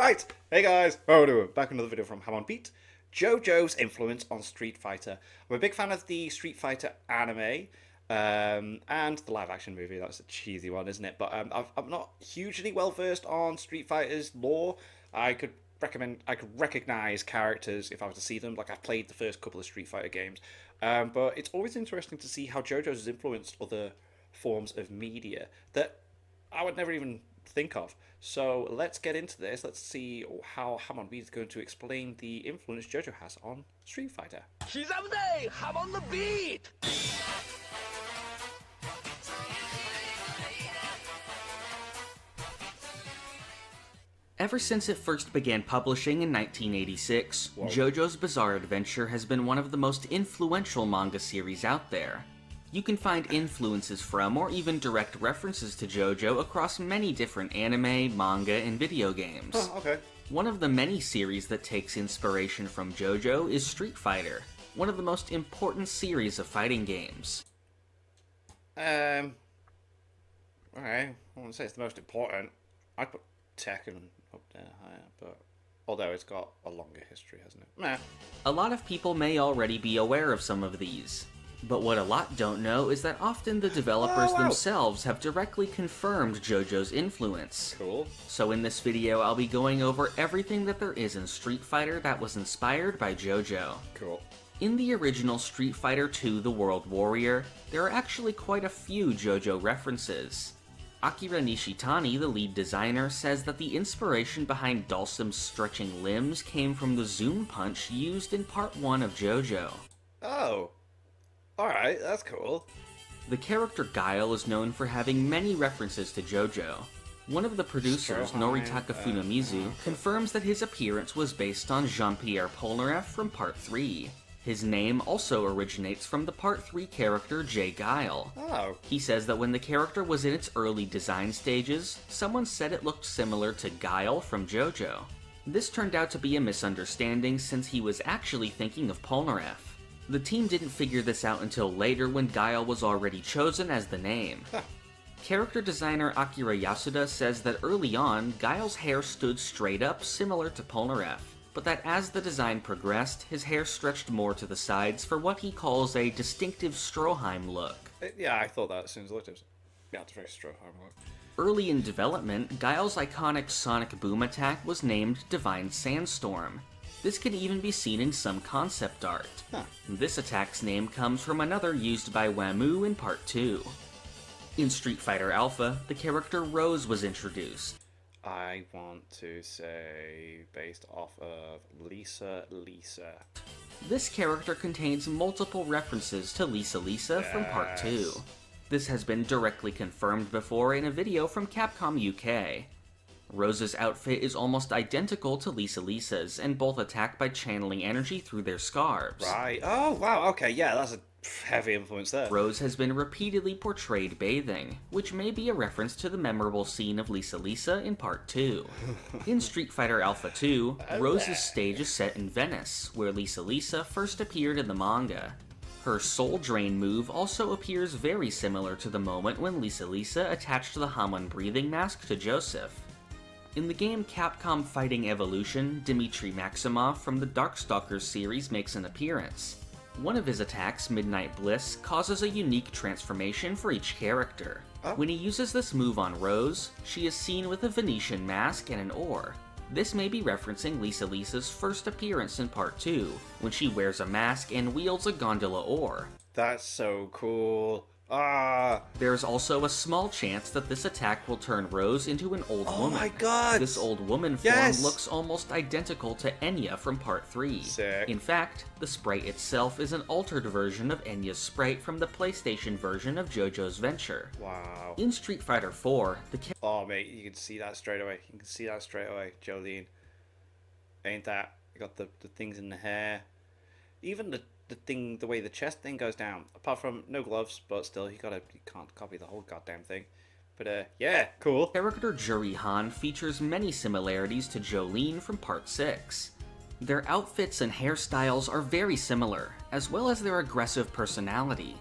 Right, hey guys, how doing? Back another video from Ham on Beat. JoJo's Influence on Street Fighter. I'm a big fan of the Street Fighter anime and the live action movie. That's a cheesy one, isn't it? But I'm not hugely well versed on Street Fighter's lore. I could recognize characters if I was to see them. Like, I've played the first couple of Street Fighter games, but it's always interesting to see how JoJo's has influenced other forms of media that I would never even think of. So let's get into this. Let's see how Hamon B is going to explain the influence JoJo has on Street Fighter. She's up there! Ham on the beat! Ever since it first began publishing in 1986, Whoa. JoJo's Bizarre Adventure has been one of the most influential manga series out there. You can find influences from, or even direct references to JoJo across many different anime, manga, and video games. Oh, okay. One of the many series that takes inspiration from JoJo is Street Fighter, one of the most important series of fighting games. Alright, I wouldn't say it's the most important. I'd put Tekken up there higher, but although it's got a longer history, hasn't it? Meh. A lot of people may already be aware of some of these. But what a lot don't know is that often the developers themselves have directly confirmed JoJo's influence. Cool. So in this video, I'll be going over everything that there is in Street Fighter that was inspired by JoJo. Cool. In the original Street Fighter II: The World Warrior, there are actually quite a few JoJo references. Akira Nishitani, the lead designer, says that the inspiration behind Dhalsim's stretching limbs came from the zoom punch used in Part 1 of JoJo. Oh. Alright, that's cool. The character Guile is known for having many references to JoJo. One of the producers, Noritaka Funamizu, confirms that his appearance was based on Jean-Pierre Polnareff from Part 3. His name also originates from the Part 3 character J. Guile. Oh. He says that when the character was in its early design stages, someone said it looked similar to Guile from JoJo. This turned out to be a misunderstanding since he was actually thinking of Polnareff. The team didn't figure this out until later when Guile was already chosen as the name. Huh. Character designer Akira Yasuda says that early on, Guile's hair stood straight up similar to Polnareff, but that as the design progressed, his hair stretched more to the sides for what he calls a distinctive Stroheim look. Yeah, I thought that as soon as I looked at it. Yeah, it's very Stroheim look. Early in development, Guile's iconic sonic boom attack was named Divine Sandstorm. This can even be seen in some concept art. Huh. This attack's name comes from another used by Wamu in Part 2. In Street Fighter Alpha, the character Rose was introduced. I want to say based off of Lisa. This character contains multiple references to Lisa from Part 2. This has been directly confirmed before in a video from Capcom UK. Rose's outfit is almost identical to Lisa's, and both attack by channeling energy through their scarves. Right. Oh, wow. Okay, yeah, that's a heavy influence there. Rose has been repeatedly portrayed bathing, which may be a reference to the memorable scene of Lisa in Part 2. In Street Fighter Alpha 2, Rose's stage is set in Venice, where Lisa first appeared in the manga. Her Soul Drain move also appears very similar to the moment when Lisa attached the Hamon breathing mask to Joseph. In the game Capcom Fighting Evolution, Dmitry Maximov from the Darkstalkers series makes an appearance. One of his attacks, Midnight Bliss, causes a unique transformation for each character. Oh. When he uses this move on Rose, she is seen with a Venetian mask and an oar. This may be referencing Lisa's first appearance in Part 2, when she wears a mask and wields a gondola oar. That's so cool. There's also a small chance that this attack will turn Rose into an old woman. Oh my god! This old woman form Yes! looks almost identical to Enya from Part 3. Sick. In fact, the sprite itself is an altered version of Enya's sprite from the PlayStation version of JoJo's Venture. Wow. In Street Fighter 4, Oh, mate, you can see that straight away. Jolene. Ain't that? You got the things in the hair. Even the way the chest thing goes down. Apart from no gloves, but still, you can't copy the whole goddamn thing. But yeah, cool. character Juri Han features many similarities to Jolene from Part 6. Their outfits and hairstyles are very similar, as well as their aggressive personality.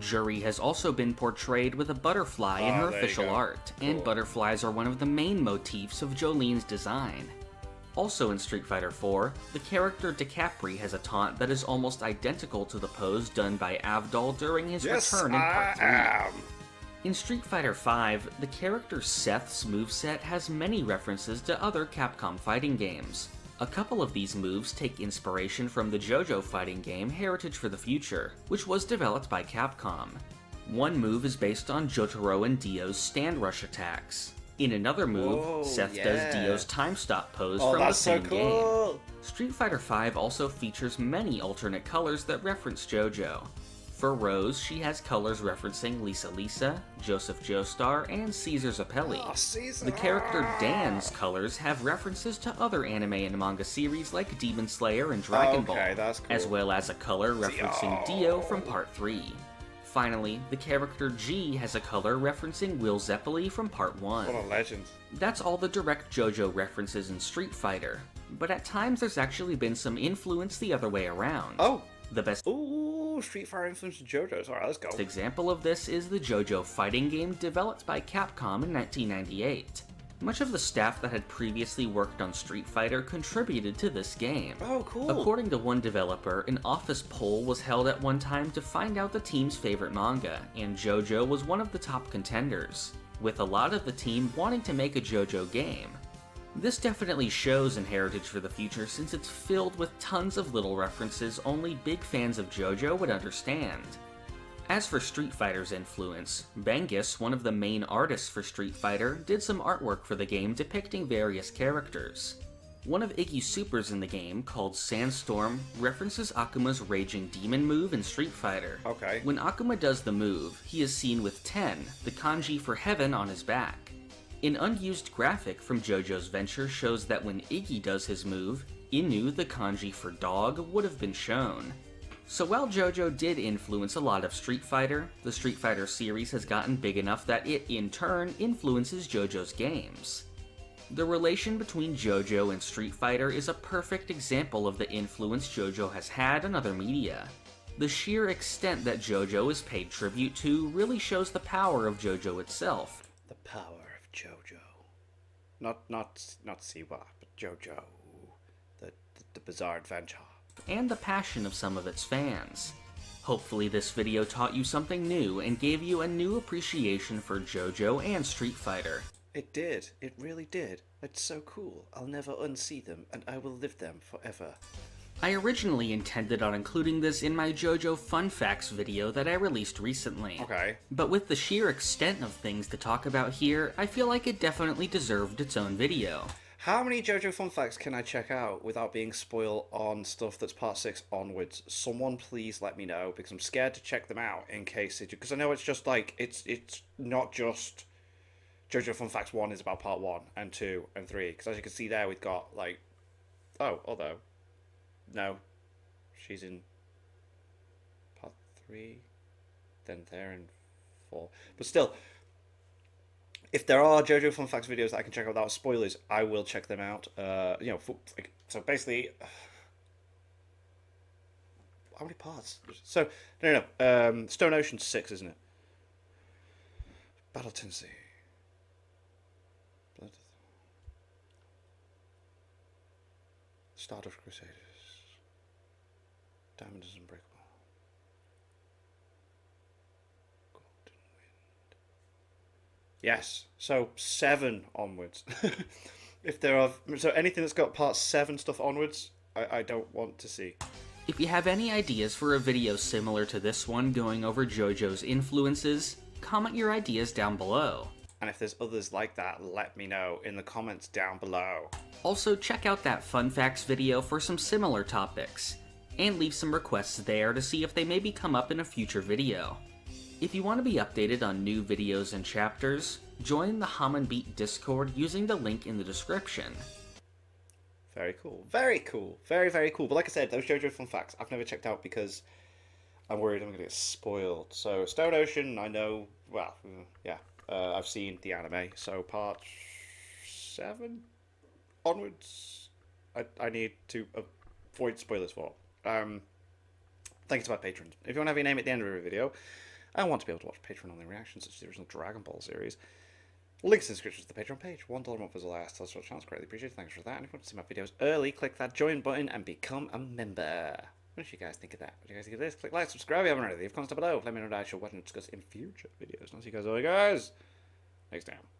Juri has also been portrayed with a butterfly in her official art, and butterflies are one of the main motifs of Jolene's design. Also in Street Fighter IV, the character DeCapri has a taunt that is almost identical to the pose done by Avdol during his return in Part 3. In Street Fighter V, the character Seth's moveset has many references to other Capcom fighting games. A couple of these moves take inspiration from the JoJo fighting game Heritage for the Future, which was developed by Capcom. One move is based on Jotaro and Dio's stand rush attacks. In another move, Seth does Dio's time stop pose from the same game. Street Fighter V also features many alternate colors that reference JoJo. For Rose, she has colors referencing Lisa Lisa, Joseph Joestar, and Caesar Zappelli. The character Dan's colors have references to other anime and manga series like Demon Slayer and Dragon Ball, that's cool. as well as a color referencing Dio from Part 3. Finally, the character G has a color referencing Will Zeppeli from Part 1. What a legend. That's all the direct JoJo references in Street Fighter, but at times there's actually been some influence the other way around. Oh! The best Street Fighter influenced JoJo's. Alright, let's go. example of this is the JoJo fighting game developed by Capcom in 1998. Much of the staff that had previously worked on Street Fighter contributed to this game. Oh, cool. According to one developer, an office poll was held at one time to find out the team's favorite manga, and JoJo was one of the top contenders, with a lot of the team wanting to make a JoJo game. This definitely shows in Heritage for the Future since it's filled with tons of little references only big fans of JoJo would understand. As for Street Fighter's influence, Bangis, one of the main artists for Street Fighter, did some artwork for the game depicting various characters. One of Iggy's supers in the game, called Sandstorm, references Akuma's Raging Demon move in Street Fighter. Okay. When Akuma does the move, he is seen with 10, the kanji for heaven, on his back. An unused graphic from JoJo's Venture shows that when Iggy does his move, Inu, the kanji for dog, would have been shown. So while JoJo did influence a lot of Street Fighter, the Street Fighter series has gotten big enough that it, in turn, influences JoJo's games. The relation between JoJo and Street Fighter is a perfect example of the influence JoJo has had on other media. The sheer extent that JoJo is paid tribute to really shows the power of JoJo itself. The power of JoJo. Not Siwa, but JoJo. The bizarre adventure. And the passion of some of its fans. Hopefully this video taught you something new and gave you a new appreciation for JoJo and Street Fighter. It did. It really did. It's so cool. I'll never unsee them, and I will live them forever. I originally intended on including this in my JoJo Fun Facts video that I released recently. Okay. But with the sheer extent of things to talk about here, I feel like it definitely deserved its own video. How many JoJo fun facts can I check out without being spoiled on stuff that's part 6 onwards? Someone please let me know, because I'm scared to check them out in case it... Because I know it's just like, it's not just... JoJo Fun Facts 1 is about part 1 and 2 and 3. Because as you can see there, we've got like... Oh, although... No. She's in part 3. Then they're in 4. But still... If there are JoJo Fun Facts videos that I can check out without spoilers, I will check them out. So basically, how many parts? So no. Stone Ocean 6, isn't it? Battle Tennessee. Stardust Crusaders. Diamond is Unbreakable. Yes, so 7 onwards. If there are... So anything that's got part 7 stuff onwards, I don't want to see. If you have any ideas for a video similar to this one going over JoJo's influences, comment your ideas down below. And if there's others like that, let me know in the comments down below. Also, check out that Fun Facts video for some similar topics, and leave some requests there to see if they maybe come up in a future video. If you want to be updated on new videos and chapters, join the Hamon Beat Discord using the link in the description. Very cool. Very cool. Very, very cool. But like I said, those JoJo Fun Facts I've never checked out because I'm worried I'm going to get spoiled. So Stone Ocean, I know, well, yeah, I've seen the anime. So part 7 onwards, I need to avoid spoilers for. Thanks to my patrons. If you want to have your name at the end of every video, I want to be able to watch Patreon-only reactions such as the original Dragon Ball series. Links in the description to the Patreon page. $1 a month is all I ask. Tell us what channels. Greatly appreciate it. Thanks for that. And if you want to see my videos early, click that join button and become a member. What do you guys think of that? What do you guys think of this? Click like, subscribe if you haven't already. Leave comments down below. Let me know what I should watch and discuss in future videos. And I'll see you guys all, guys, next time.